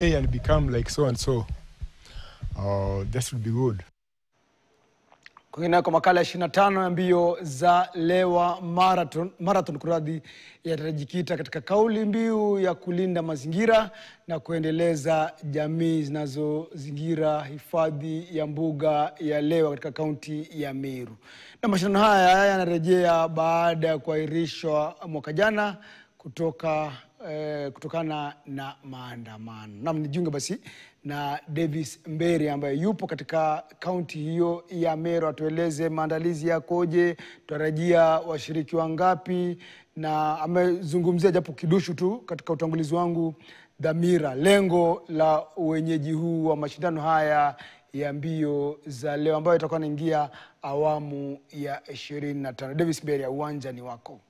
and become like so and so. That would be good. Kwingine kwa makala 25 ya mbio za Lewa Marathon kuradhi yatajikita katika kauli mbiu ya kulinda mazingira na kuendeleza jamii zinazozingira hifadhi ya mbuga ya Lewa katika kaunti ya Meru. Na mashindano haya yanarejea baada ya kuahirishwa mwaka jana kutokana na maandamano. Na mnijiunge basi na Davis Mberi ambaye yupo katika kaunti hiyo ya Meru, atueleze maandalizi yakoje, tutarajia washiriki wangapi, na amezungumzia japo kidushu tu katika utangulizi wangu dhamira, lengo la wenyeji huu wa mashindano haya ya mbio za Lewa ambayo itakuwa inaingia awamu ya 25. Davis Mberi, uwanja ni wako.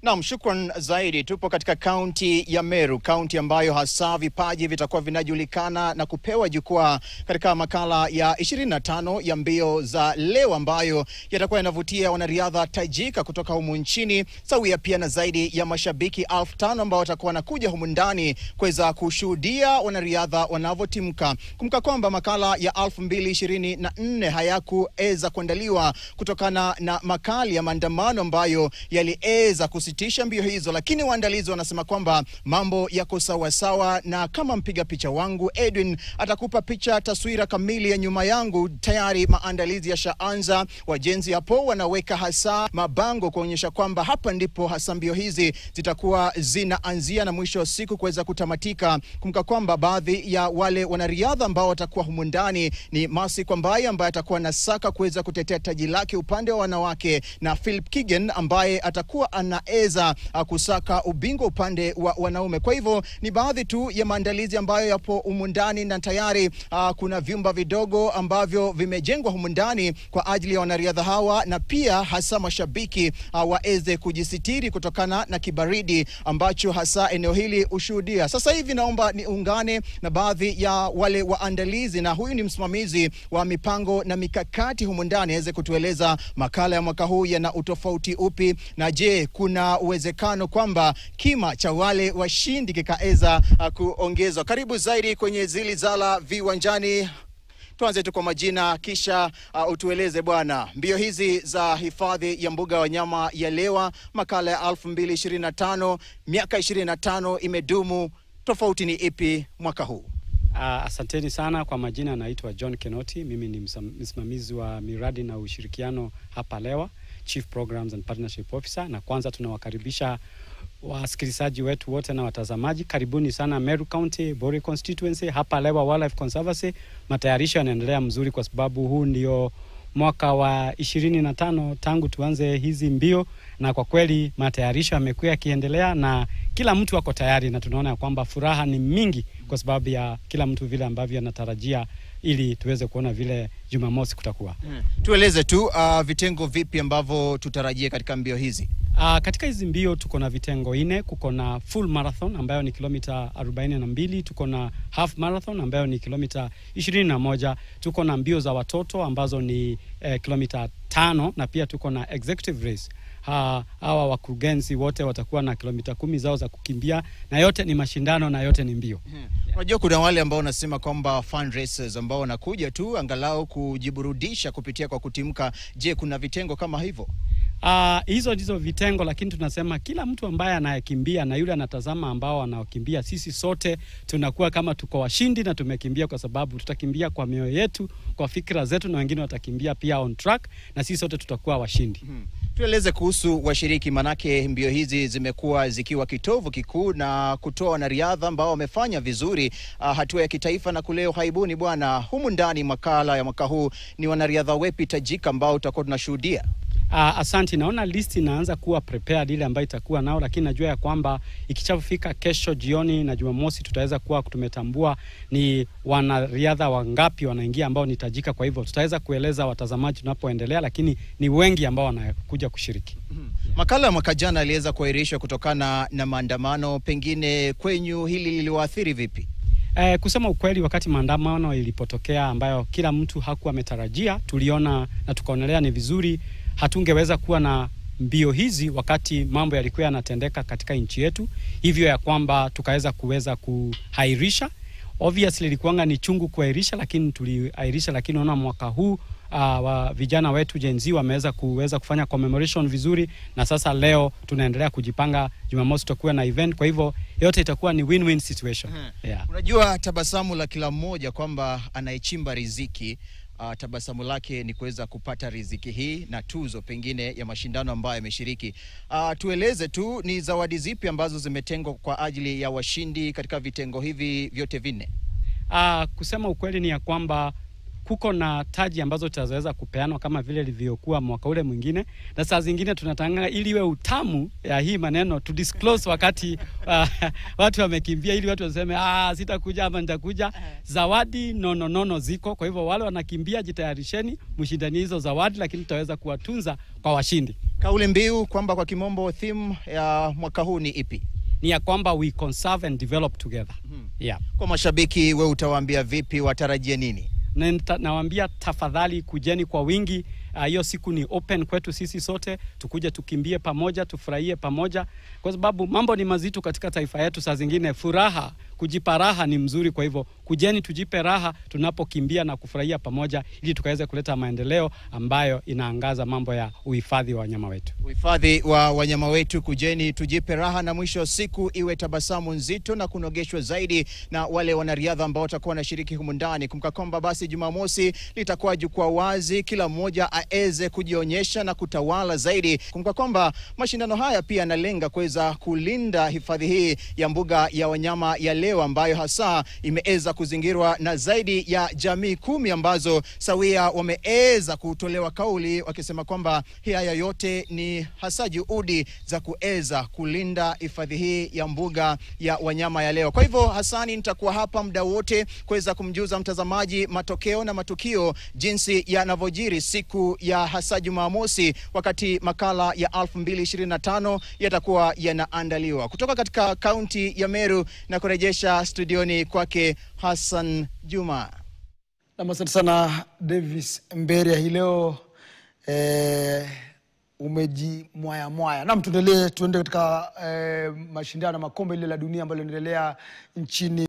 Naam, shukran zaidi. Tupo katika kaunti ya Meru, kaunti ambayo hasa vipaji vitakuwa vinajulikana na kupewa jukwaa katika makala ya 25 ya mbio za Lewa ambayo yatakuwa yanavutia wanariadha tajika kutoka humu nchini, sawia pia na zaidi ya mashabiki 5,000 ambao watakuwa wanakuja humu ndani kuweza kushuhudia wanariadha wanavyotimka. Kumbuka kwamba makala ya 2024 hayakuweza kuandaliwa kutokana na makali ya maandamano ambayo yaliweza kusitisha mbio hizo, lakini waandalizi wanasema kwamba mambo yako sawa sawa, na kama mpiga picha wangu Edwin atakupa picha taswira kamili ya nyuma yangu. Tayari maandalizi yashaanza, wajenzi hapo wanaweka hasa mabango kuonyesha kwamba hapa ndipo hasa mbio hizi zitakuwa zinaanzia na mwisho wa siku kuweza kutamatika. Kumbuka kwamba baadhi ya wale wanariadha ambao watakuwa humu ndani ni Mercy Kwambai ambaye atakuwa nasaka kuweza kutetea taji lake upande wa wanawake, na Philip Kigen ambaye atakuwa anaeza kusaka ubingwa upande wa wanaume. Kwa hivyo ni baadhi tu ya maandalizi ambayo yapo humu ndani, na tayari kuna vyumba vidogo ambavyo vimejengwa humu ndani kwa ajili ya wanariadha hawa, na pia hasa mashabiki waeze kujisitiri kutokana na kibaridi ambacho hasa eneo hili ushuhudia. Sasa hivi naomba niungane na baadhi ya wale waandalizi, na huyu ni msimamizi wa mipango na mikakati humu ndani, aweze kutueleza makala ya mwaka huu yana utofauti upi, na je, kuna uwezekano kwamba kima cha wale washindi kikaeza kuongezwa. Karibu zaidi kwenye Zilizala Viwanjani. Tuanze tu kwa majina kisha utueleze bwana, mbio hizi za hifadhi ya mbuga wanyama ya Lewa makala ya 2025, miaka 25 imedumu, tofauti ni ipi mwaka huu? Asanteni sana. Kwa majina naitwa John Kenoti, mimi ni msimamizi wa miradi na ushirikiano hapa Lewa, Chief Programs and Partnership Officer. Na kwanza tunawakaribisha wasikilizaji wetu wote na watazamaji. Karibuni sana Meru County, Bori Constituency, hapa Lewa Wildlife Conservancy. Matayarisho yanaendelea mzuri kwa sababu huu ndio mwaka wa 25 tangu tuanze hizi mbio, na kwa kweli matayarisho yamekuwa yakiendelea na kila mtu wako tayari, na tunaona kwamba furaha ni mingi kwa sababu ya kila mtu vile ambavyo anatarajia ili tuweze kuona vile Jumamosi kutakuwa. Tueleze tu vitengo vipi ambavyo tutarajie katika mbio hizi? Katika hizi mbio tuko na vitengo 4. Kuko na full marathon ambayo ni kilomita 42, tuko na half marathon ambayo ni kilomita 21, tuko na mbio za watoto ambazo ni kilomita 5, na pia tuko na executive race. Hawa wakurugenzi wote watakuwa na kilomita 10 zao za kukimbia, na yote ni mashindano na yote ni mbio. Unajua kuna wale ambao wanasema kwamba fundraisers ambao wanakuja tu angalau kujiburudisha kupitia kwa kutimka. Je, kuna vitengo kama hivyo? Hizo ndizo vitengo, lakini tunasema kila mtu ambaye anayekimbia na yule anatazama ambao wanaokimbia, sisi sote tunakuwa kama tuko washindi na tumekimbia, kwa sababu tutakimbia kwa mioyo yetu, kwa fikra zetu, na wengine watakimbia pia on track, na sisi sote tutakuwa washindi. Tueleze kuhusu washiriki, manake mbio hizi zimekuwa zikiwa kitovu kikuu na kutoa wanariadha ambao wamefanya vizuri hatua ya kitaifa na kuleo haibuni bwana. Humu ndani makala ya mwaka huu ni wanariadha wepi tajika ambao tutakuwa tunashuhudia? Asante, naona list inaanza kuwa prepared ile ambayo itakuwa nao, lakini najua ya kwamba ikichafika kesho jioni na Jumamosi tutaweza kuwa tumetambua ni wanariadha wangapi wanaingia ambao ni tajika. Kwa hivyo tutaweza kueleza watazamaji tunapoendelea, lakini ni wengi ambao wanakuja kushiriki. Makala ya mwaka jana aliweza kuahirishwa kutokana na maandamano, pengine kwenyu hili liliwaathiri vipi? Kusema ukweli, wakati maandamano ilipotokea ambayo kila mtu hakuwa ametarajia, tuliona na tukaonelea ni vizuri hatungeweza kuwa na mbio hizi wakati mambo yalikuwa yanatendeka katika nchi yetu, hivyo ya kwamba kuweza kuhairisha. Obviously ilikuwa ni chungu kuhairisha, lakini tuliairisha. Lakini unaona mwaka huu vijana wetu Gen Z wameweza kufanya commemoration vizuri, na sasa leo tunaendelea kujipanga. Jumamosi tutakuwa na event, kwa hivyo yote itakuwa ni win-win situation. Yeah. Unajua tabasamu la kila mmoja kwamba anaichimba riziki, tabasamu lake ni kuweza kupata riziki hii na tuzo pengine ya mashindano ambayo yameshiriki. Tueleze tu ni zawadi zipi ambazo zimetengwa kwa ajili ya washindi katika vitengo hivi vyote vinne? Kusema ukweli ni ya kwamba kuko na taji ambazo tutaweza kupeana kama vile ilivyokuwa mwaka ule mwingine, na saa zingine tunatanga ili iwe utamu ya hii maneno to disclose wakati watu wamekimbia, ili watu waseme sitakuja ama nitakuja. Zawadi no ziko, kwa hivyo wale wanakimbia jitayarisheni mshindani hizo zawadi, lakini tutaweza kuwatunza kwa washindi. Kauli mbiu kwamba kwa kimombo theme ya mwaka huu ni ipi? Ni ya kwamba we conserve and develop together. Yeah. Kwa mashabiki wewe utawaambia vipi, watarajie nini? Nawaambia tafadhali kujeni kwa wingi. Hiyo siku ni open kwetu sisi sote, tukuje tukimbie pamoja, tufurahie pamoja, kwa sababu mambo ni mazito katika taifa yetu. Saa zingine furaha, kujipa raha ni mzuri. Kwa hivyo kujeni tujipe raha tunapokimbia na kufurahia pamoja, ili tukaweze kuleta maendeleo ambayo inaangaza mambo ya uhifadhi wa wanyama wetu. Uhifadhi wa wanyama wetu, kujeni tujipe raha, na mwisho wa siku iwe tabasamu nzito na kunogeshwa zaidi na wale wanariadha ambao watakuwa wanashiriki humu ndani. Kumbuka kwamba basi Jumamosi litakuwa jukwaa wazi, kila mmoja aeze kujionyesha na kutawala zaidi. Kumbuka kwamba mashindano haya pia yanalenga kuweza kulinda hifadhi hii ya mbuga ya wanyama ya leo, ambayo hasa imeeza kuzingirwa na zaidi ya jamii 10 ambazo sawia wameeza kutolewa kauli wakisema kwamba haya yote ni hasa juhudi za kueza kulinda hifadhi hii ya mbuga ya wanyama ya leo. Kwa hivyo Hasani, nitakuwa hapa muda wote kuweza kumjuza mtazamaji matokeo na matukio jinsi yanavyojiri siku ya hasa Jumamosi, wakati makala ya 2025 yatakuwa yanaandaliwa kutoka katika kaunti ya Meru, na kurejesha studioni kwake Hassan Juma. Na asante sana Davis Mberia, hii leo umejimwaya. Na tuende katika mashindano makombe ile la dunia ambalo linaendelea nchini